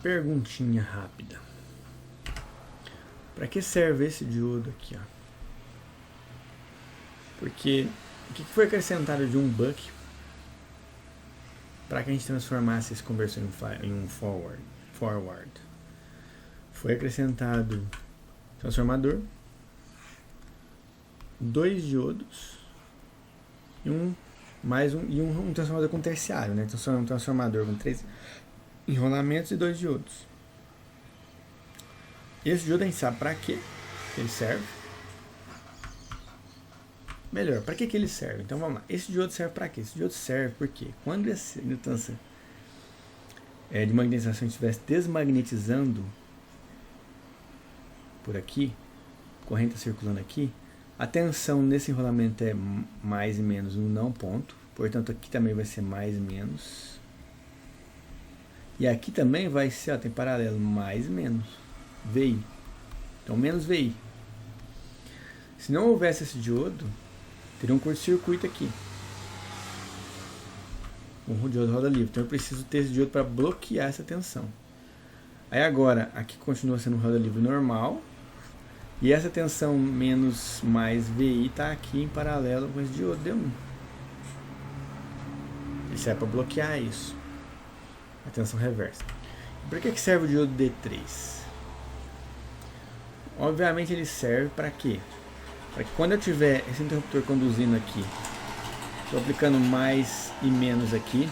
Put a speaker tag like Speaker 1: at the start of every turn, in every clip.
Speaker 1: perguntinha rápida. Para que serve esse diodo aqui, ó? Porque o que foi acrescentado de um buck para que a gente transformasse esse conversor em um forward? Foi acrescentado transformador, 2 diodos e um transformador com terciário, né? Então, um transformador com 3 enrolamentos e 2 diodos. Esse diodo a gente sabe para que ele serve. Melhor, para que ele serve? Então vamos lá. Esse diodo serve para quê? Esse diodo serve porque quando essa indutância de magnetização estivesse desmagnetizando por aqui, corrente circulando aqui, a tensão nesse enrolamento é mais e menos no não ponto, portanto aqui também vai ser mais e menos. E aqui também vai ser, ó, tem paralelo, mais e menos, VI. Então menos VI. Se não houvesse esse diodo, teria um curto-circuito aqui. Um diodo roda livre. Então eu preciso ter esse diodo para bloquear essa tensão. Aí agora, aqui continua sendo roda livre normal. E essa tensão menos mais VI está aqui em paralelo com esse diodo D1. Ele serve para bloquear isso. A tensão reversa. Para que serve o diodo D3? Obviamente ele serve para quê? Para que quando eu tiver esse interruptor conduzindo aqui, estou aplicando mais e menos aqui,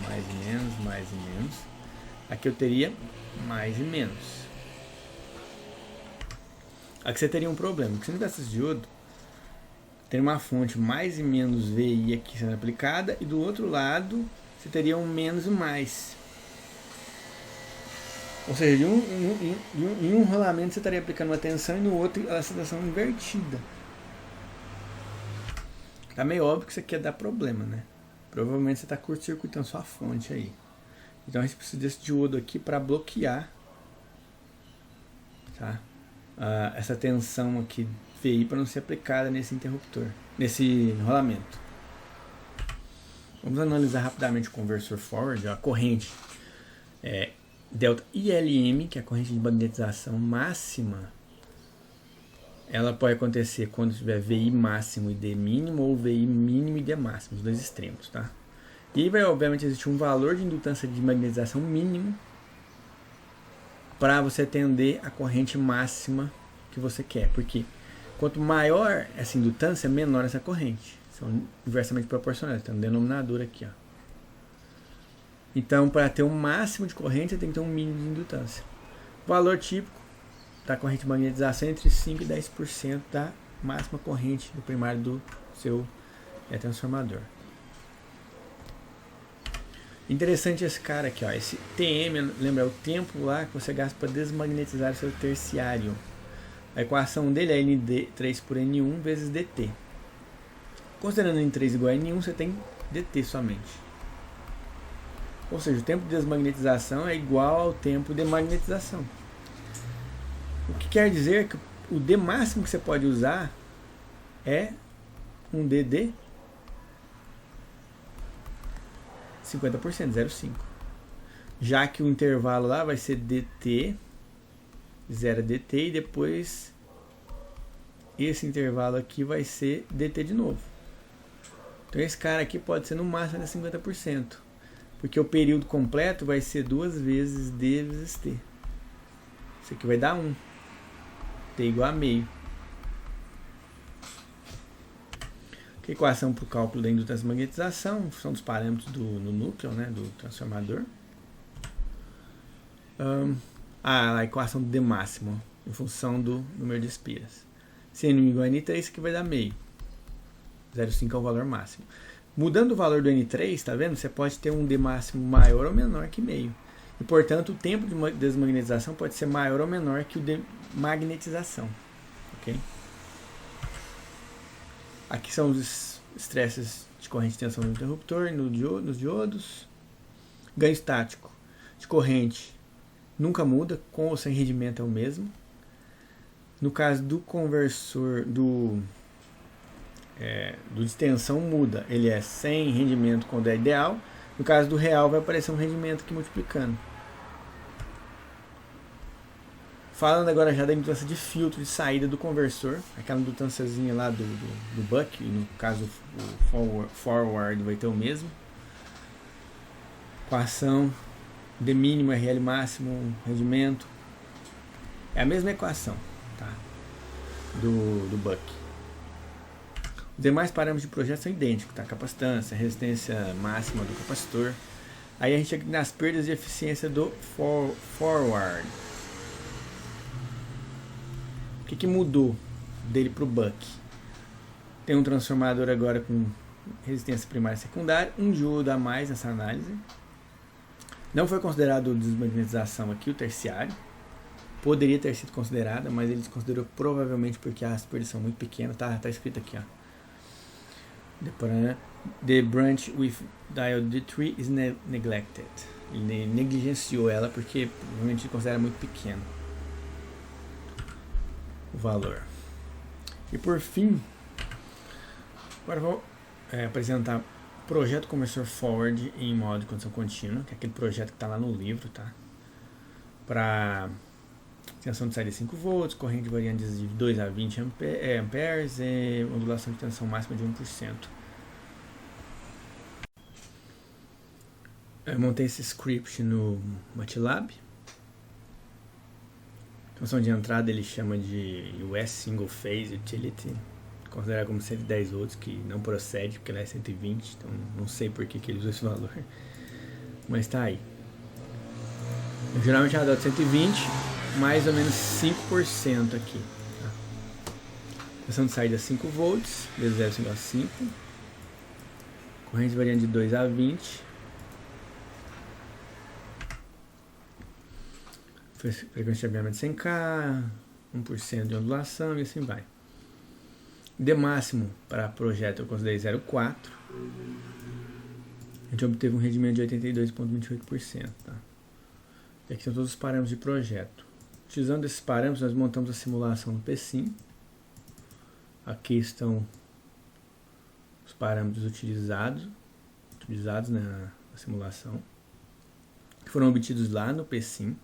Speaker 1: mais e menos, mais e menos, aqui eu teria mais e menos. Aqui você teria um problema, porque se não tivesse esse diodo, teria uma fonte mais e menos VI aqui sendo aplicada, e do outro lado você teria um menos e mais. Ou seja, em um rolamento você estaria aplicando uma tensão e no outro essa tensão invertida. Tá meio óbvio que isso aqui ia dar problema, né? Provavelmente você está curto-circuitando sua fonte aí. Então a gente precisa desse diodo aqui para bloquear, tá? Essa tensão aqui VI para não ser aplicada nesse interruptor, nesse enrolamento. Vamos analisar rapidamente o conversor forward, a corrente delta ILM, que é a corrente de magnetização máxima. Ela pode acontecer quando tiver VI máximo e D mínimo, ou VI mínimo e D máximo, os dois extremos, tá? E aí vai, obviamente, existir um valor de indutância de magnetização mínimo para você atender a corrente máxima que você quer. Porque quanto maior essa indutância, menor essa corrente. São inversamente proporcionais. Tem um denominador aqui, ó. Então, para ter um máximo de corrente, você tem que ter um mínimo de indutância. O valor típico da corrente de magnetização é entre 5% e 10% da máxima corrente do primário do seu transformador. Interessante esse cara aqui, ó, esse TM, lembra, é o tempo lá que você gasta para desmagnetizar o seu terciário. A equação dele é ND3 por N1 vezes DT. Considerando N3 igual a N1, você tem DT somente. Ou seja, o tempo de desmagnetização é igual ao tempo de magnetização. O que quer dizer que o D máximo que você pode usar é um DD 50%, 0,5. Já que o intervalo lá vai ser DT, 0 DT, e depois esse intervalo aqui vai ser DT de novo. Então esse cara aqui pode ser no máximo de 50%. Porque o período completo vai ser 2 vezes D vezes T. Isso aqui vai dar 1. T igual a meio. A equação para o cálculo da indutância de magnetização são dos parâmetros no núcleo, né, do transformador. A equação do D máximo, em função do número de espiras. Se N1 igual a N3, isso aqui vai dar meio. 0,5 é o valor máximo. Mudando o valor do N3, tá vendo? Você pode ter um D máximo maior ou menor que meio. E, portanto, o tempo de desmagnetização pode ser maior ou menor que o de magnetização. Ok? Aqui são os estresses de corrente de tensão no interruptor, nos diodos. Ganho estático de corrente nunca muda, com ou sem rendimento é o mesmo. No caso do conversor, do de tensão muda, ele é sem rendimento quando é ideal. No caso do real vai aparecer um rendimento aqui multiplicando. Falando agora já da indutância de filtro de saída do conversor, aquela indutânciazinha lá do buck, no caso o forward vai ter o mesmo. Equação D mínimo, RL máximo, rendimento. É a mesma equação, tá? Do buck. Os demais parâmetros de projeto são idênticos, tá? Capacitância, resistência máxima do capacitor. Aí a gente chega nas perdas de eficiência do forward. O que mudou dele para o buck? Tem um transformador agora com resistência primária e secundária, 1 diodo a mais nessa análise. Não foi considerado desmagnetização aqui, o terciário. Poderia ter sido considerada, mas ele desconsiderou provavelmente porque as perdas são muito pequenas. Tá escrito aqui, ó. The branch with diode D3 is neglected. Ele negligenciou ela porque provavelmente ele considera muito pequeno o valor. E por fim, agora vou apresentar o projeto conversor forward em modo de condição contínua, que é aquele projeto que está lá no livro, tá? Para tensão de saída de 5 volts, corrente variante de 2 a 20 amperes e ondulação de tensão máxima de 1%. Eu montei esse script no MATLAB. Tensão de entrada ele chama de US Single Phase Utility, considerado como 110 volts, que não procede porque ela é 120, então não sei por que ele usou esse valor, mas tá aí. Eu geralmente adoto 120, mais ou menos 5% aqui. Tá? Tensão de saída 5 volts, vezes 0,5, corrente variante de 2 a 20, frequência de aviamento 100K, 1% de ondulação e assim vai. D máximo para projeto eu considerei 0,4. A gente obteve um rendimento de 82,28%. Tá? E aqui são todos os parâmetros de projeto. Utilizando esses parâmetros, nós montamos a simulação no PSIM. Aqui estão os parâmetros utilizados na simulação, que foram obtidos lá no PSIM.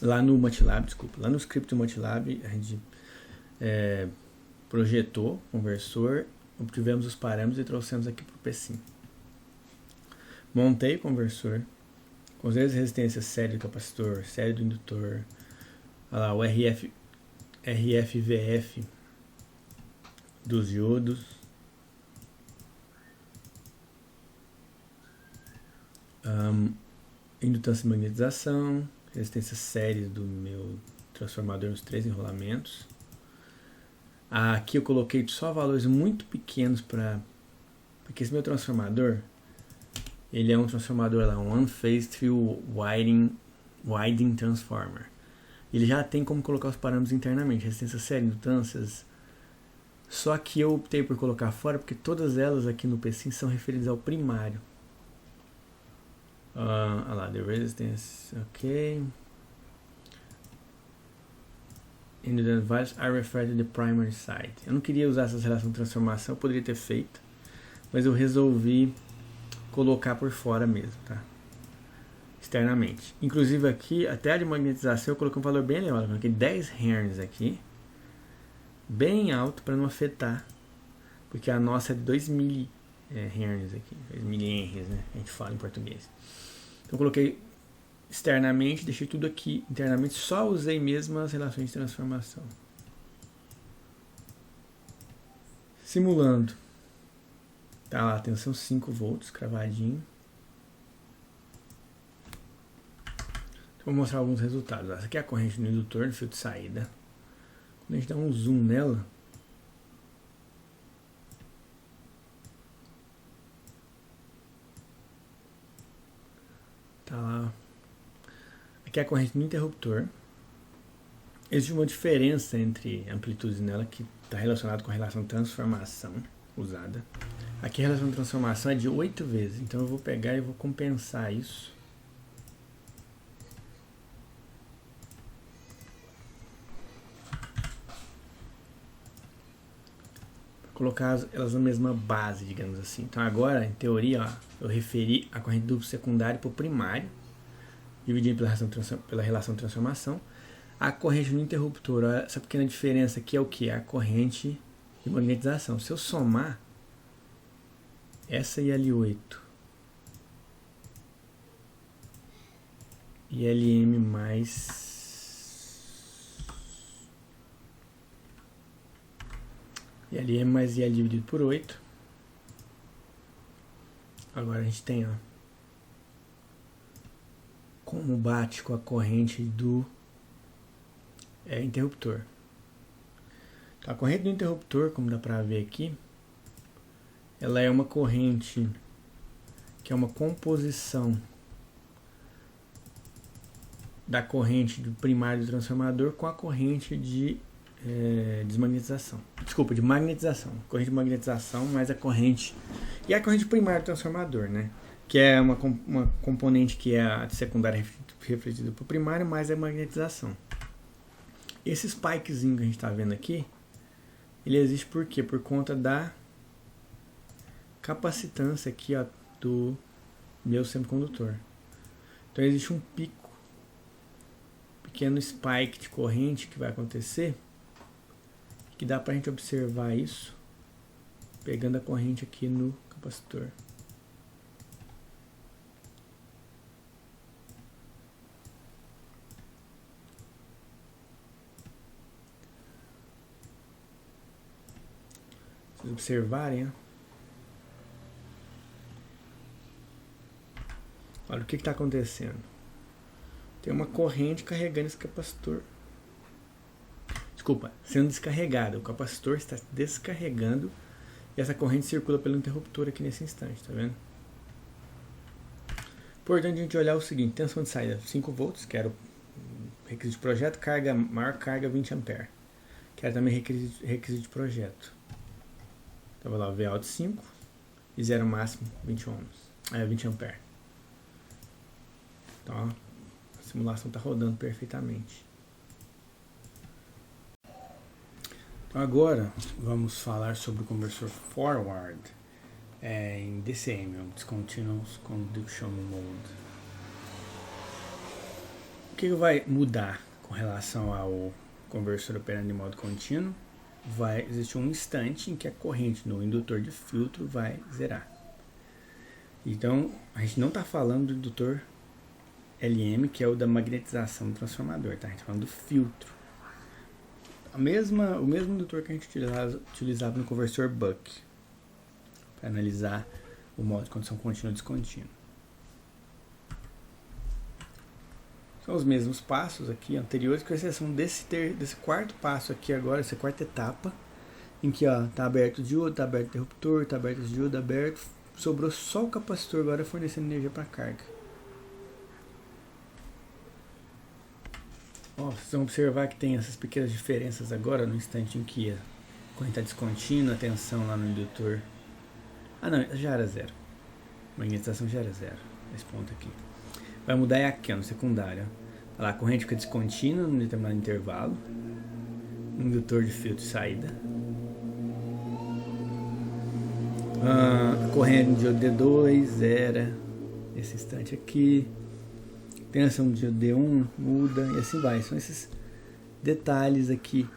Speaker 1: Lá no MATLAB, desculpa. Lá no script do MATLAB, a gente projetou o conversor, obtivemos os parâmetros e trouxemos aqui para o PSIM. Montei o conversor, considerei as resistências série do capacitor, série do indutor, olha lá, o RF-VF dos diodos, indutância e magnetização, resistência série do meu transformador nos 3 enrolamentos. Aqui eu coloquei só valores muito pequenos porque esse meu transformador, ele é um transformador lá, um One Phase Through Winding Transformer. Ele já tem como colocar os parâmetros internamente, resistência série, indutâncias. Só que eu optei por colocar fora porque todas elas aqui no PSIM são referidas ao primário. Olha lá, the resistance, ok. And the values are referred to the primary side. Eu não queria usar essas relações de transformação, eu poderia ter feito, mas eu resolvi colocar por fora mesmo, tá? Externamente. Inclusive aqui, até a de magnetização, eu coloquei um valor bem elevado, eu coloquei 10 Hz aqui, bem alto para não afetar, porque a nossa é de 2 mili Hz aqui, 2 mili-Hz, né? A gente fala em português. Então eu coloquei externamente, deixei tudo aqui internamente, só usei mesmo as relações de transformação. Simulando. Tá lá, tensão 5 volts, cravadinho. Então, vou mostrar alguns resultados. Essa aqui é a corrente do indutor, do fio de saída. Quando a gente dá um zoom nela, tá lá. Aqui é a corrente do interruptor. Existe uma diferença entre amplitudes nela que está relacionada com a relação de transformação usada. Aqui a relação de transformação é de 8 vezes, então eu vou pegar e vou compensar isso. Colocar elas na mesma base, digamos assim. Então agora, em teoria, ó, eu referi a corrente do secundário para o primário, dividindo pela relação de transformação. A corrente no interruptor, olha, essa pequena diferença aqui é o que? A corrente de magnetização. Se eu somar essa IL8 e LM mais IL dividido por 8, agora a gente tem, ó, como bate com a corrente do interruptor. Então, a corrente do interruptor, como dá para ver aqui, ela é uma corrente que é uma composição da corrente do primário do transformador com a corrente de desmagnetização. Desculpa, de magnetização. Corrente de magnetização mais a corrente... E a corrente primária do transformador, né? Que é uma componente que é a secundária refletida para o primário, mais a magnetização. Esse spikezinho que a gente está vendo aqui, ele existe por quê? Por conta da capacitância aqui, ó, do meu semicondutor. Então existe um pico, pequeno spike de corrente que vai acontecer, que dá para a gente observar isso pegando a corrente aqui no capacitor. Se vocês observarem, ó, olha o que está acontecendo. Tem uma corrente carregando esse capacitor. Desculpa, sendo descarregada. O capacitor está descarregando e essa corrente circula pelo interruptor aqui nesse instante, tá vendo? Importante a gente olhar o seguinte: tensão de saída 5 volts, que era o requisito de projeto, maior carga 20 ampere, que era também requisito de projeto. Então vai lá, V alto 5 e zero máximo 20 ohms, 20 ampere. Então ó, a simulação está rodando perfeitamente. Então agora vamos falar sobre o conversor forward em DCM, Discontinuous Conduction Mode. O que vai mudar com relação ao conversor operando em modo contínuo? Vai existir um instante em que a corrente no indutor de filtro vai zerar. Então a gente não está falando do indutor LM, que é o da magnetização do transformador, tá? A gente está falando do filtro. O mesmo indutor que a gente utilizava no conversor Buck, para analisar o modo de condição contínua e descontínua. São os mesmos passos aqui anteriores, com exceção desse quarto passo aqui agora, essa quarta etapa, em que está aberto o diodo, está aberto o interruptor, está aberto o diodo aberto, sobrou só o capacitor agora fornecendo energia para a carga. Ó, vocês vão observar que tem essas pequenas diferenças agora no instante em que a corrente está descontínua, a tensão lá no indutor. Ah não, já era zero. A magnetização já era zero. Esse ponto aqui. Vai mudar é aqui, ó, no secundário. Olha lá, a corrente fica descontínua num determinado intervalo. Indutor de filtro de saída. A corrente de D2 zera. Nesse instante aqui. Tensão de D1 muda e assim vai. São esses detalhes aqui.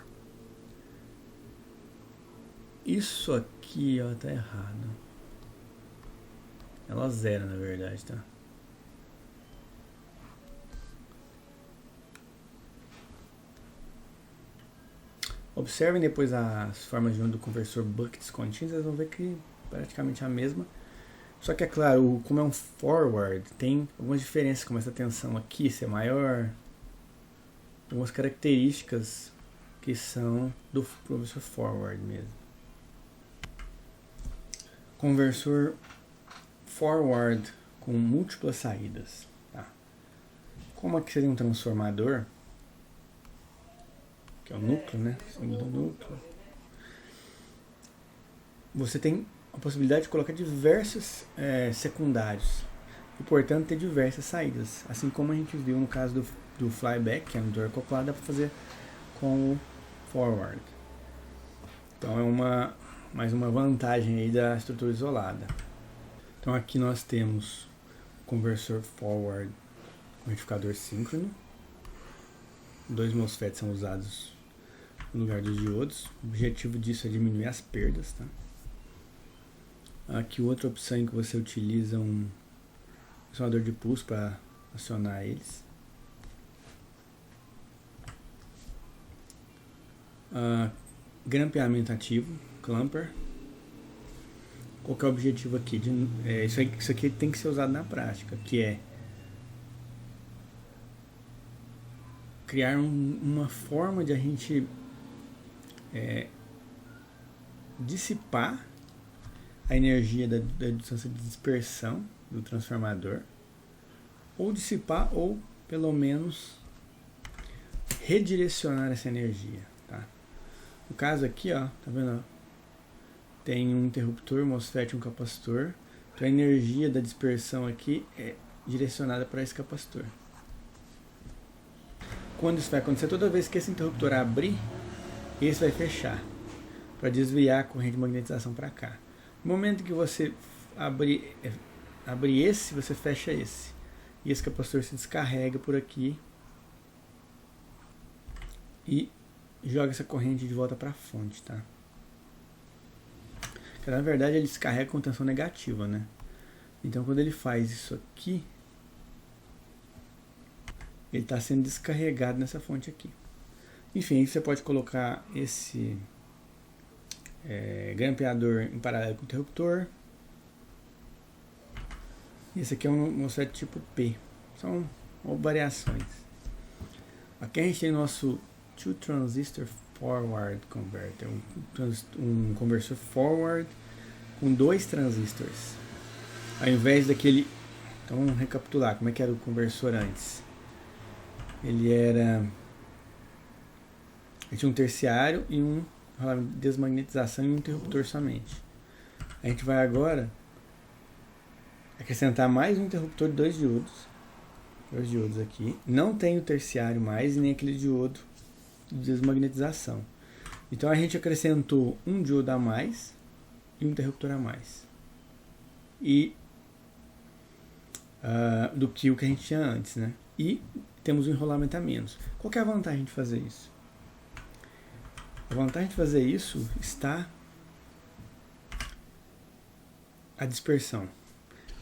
Speaker 1: Isso aqui, ó, tá errado. Ela zera, na verdade, tá? Observem depois as formas de onda do conversor Buck descontínuo, vocês vão ver que praticamente a mesma. Só que é claro, como é um forward, tem algumas diferenças, como essa tensão aqui ser maior, algumas características que são do conversor forward mesmo. Conversor forward com múltiplas saídas. Tá? Como aqui seria um transformador, que é o núcleo, né? Segundo núcleo, você tem a possibilidade de colocar diversos secundários e, portanto, ter diversas saídas, assim como a gente viu no caso do flyback, que é no indutor acoplado, dá para fazer com o forward. Então é mais uma vantagem aí da estrutura isolada. Então aqui nós temos o conversor forward com retificador síncrono. 2 MOSFETs são usados no lugar dos diodos. O objetivo disso é diminuir as perdas, tá? Aqui outra opção em que você utiliza um transformador de pulso para acionar eles. Grampeamento ativo, clamper. Qual que é o objetivo aqui? Isso aqui tem que ser usado na prática, que é criar uma forma de a gente dissipar a energia da distância de dispersão do transformador, ou dissipar, ou pelo menos redirecionar essa energia, tá? No caso aqui, ó, tá vendo? Tem um interruptor, um MOSFET e um capacitor. Então a energia da dispersão aqui é direcionada para esse capacitor. Quando isso vai acontecer, toda vez que esse interruptor abrir, esse vai fechar, para desviar a corrente de magnetização para cá. No momento que você abrir esse, você fecha esse. E esse capacitor se descarrega por aqui e joga essa corrente de volta para a fonte, tá? Porque, na verdade, ele descarrega com tensão negativa, né? Então, quando ele faz isso aqui, ele está sendo descarregado nessa fonte aqui. Enfim, você pode colocar esse grampeador em paralelo com o interruptor. Esse aqui é um MOSFET tipo P. São variações. Aqui a gente tem nosso 2 Transistor Forward Converter. Um conversor forward com 2 transistores. Ao invés daquele... Então vamos recapitular como é que era o conversor antes. Ele tinha um terciário e um desmagnetização e um interruptor somente. A gente vai agora acrescentar mais um interruptor de 2 diodos. 2 diodos aqui. Não tem o terciário mais e nem aquele diodo de desmagnetização. Então a gente acrescentou um diodo a mais e um interruptor a mais. E do que o que a gente tinha antes, né? E temos um enrolamento a menos. Qual que é a vantagem de fazer isso? A vantagem de fazer isso está a dispersão.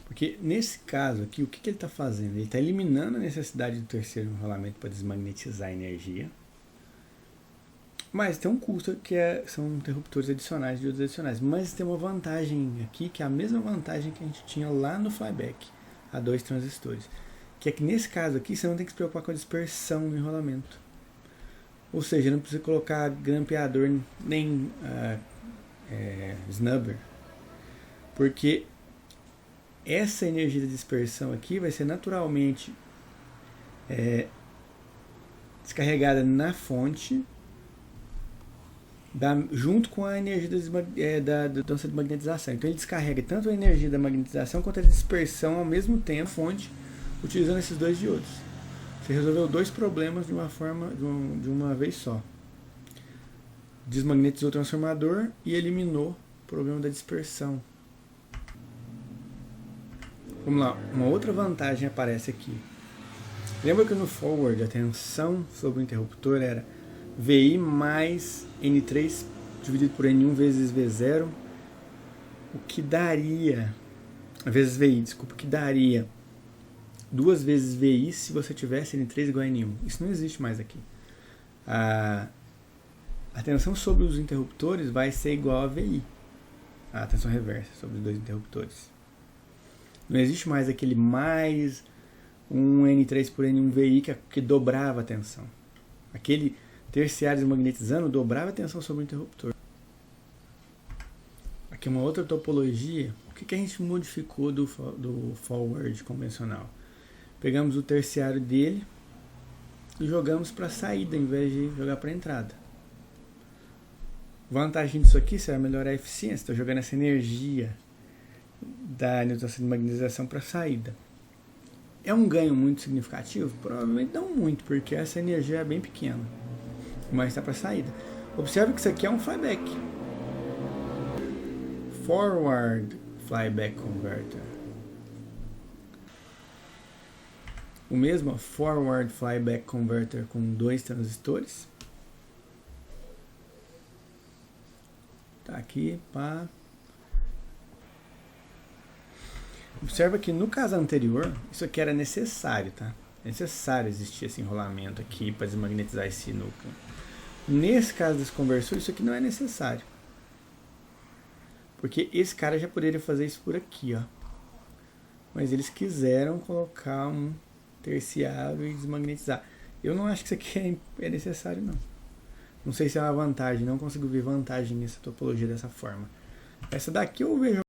Speaker 1: Porque nesse caso aqui, o que ele está fazendo? Ele está eliminando a necessidade do terceiro enrolamento para desmagnetizar a energia. Mas tem um custo que são interruptores adicionais, diodos adicionais. Mas tem uma vantagem aqui, que é a mesma vantagem que a gente tinha lá no flyback, a 2 transistores. Que é que nesse caso aqui você não tem que se preocupar com a dispersão no enrolamento. Ou seja, não precisa colocar grampeador nem snubber. Porque essa energia de dispersão aqui vai ser naturalmente descarregada na fonte, junto com a energia da distância de magnetização. Então ele descarrega tanto a energia da magnetização quanto a dispersão ao mesmo tempo na fonte, utilizando esses 2 diodos. Você resolveu 2 problemas de uma vez só. Desmagnetizou o transformador e eliminou o problema da dispersão. Vamos lá, uma outra vantagem aparece aqui. Lembra que no forward a tensão sobre o interruptor era VI mais N3 dividido por N1 vezes V0, o que daria, vezes VI, desculpa, o que daria 2 vezes VI se você tivesse N3 igual a N1. Isso não existe mais aqui. A tensão sobre os interruptores vai ser igual a VI, a tensão reversa sobre os 2 interruptores. Não existe mais aquele mais um N3 por N1 VI que dobrava a tensão. Aquele terciário desmagnetizando dobrava a tensão sobre o interruptor. Aqui uma outra topologia. O que a gente modificou do forward convencional? Pegamos o terciário dele e jogamos para a saída em vez de jogar para a entrada. Vantagem disso aqui será melhorar a eficiência. Estou jogando essa energia da distância de magnetização para a saída. É um ganho muito significativo? Provavelmente não muito, porque essa energia é bem pequena, mas está para a saída. Observe que isso aqui é um flyback. Forward Flyback Converter. O mesmo, ó, forward flyback converter com 2 transistores. Tá aqui, pá. Observa que no caso anterior, isso aqui era necessário, tá? É necessário existir esse enrolamento aqui para desmagnetizar esse núcleo. Nesse caso desse conversor, isso aqui não é necessário. Porque esse cara já poderia fazer isso por aqui, ó. Mas eles quiseram colocar um terciário e desmagnetizar. Eu não acho que isso aqui é necessário, não. Não sei se é uma vantagem, não consigo ver vantagem nessa topologia dessa forma. Essa daqui eu vejo